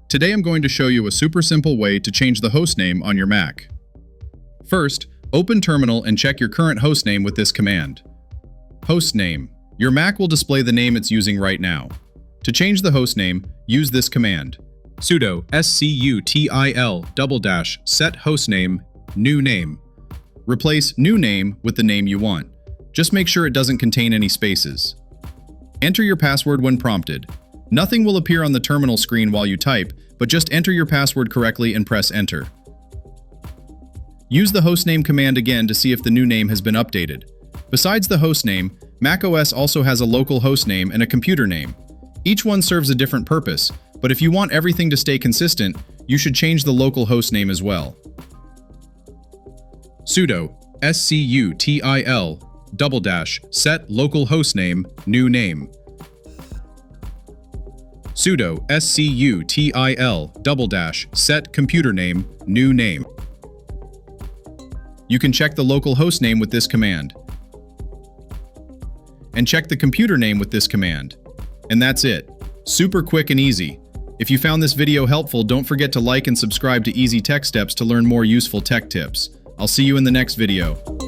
Today I'm going to show you a super simple way to change the hostname on your Mac. First, open Terminal and check your current hostname with this command. Hostname. Your Mac will display the name it's using right now. To change the hostname, use this command. Sudo SCUTIL set hostname new name. Replace new name with the name you want. Just make sure it doesn't contain any spaces. Enter your password when prompted. Nothing will appear on the terminal screen while you type, but just enter your password correctly and press enter. Use the hostname command again to see if the new name has been updated. Besides the hostname, macOS also has a local hostname and a computer name. Each one serves a different purpose, but if you want everything to stay consistent, you should change the local hostname as well. Sudo SCUTIL set local hostname new name. Sudo SCUTIL set computer name new name. You can check the local hostname with this command. And check the computer name with this command. And that's it. Super quick and easy. If you found this video helpful, don't forget to like and subscribe to Easy Tech Steps to learn more useful tech tips. I'll see you in the next video.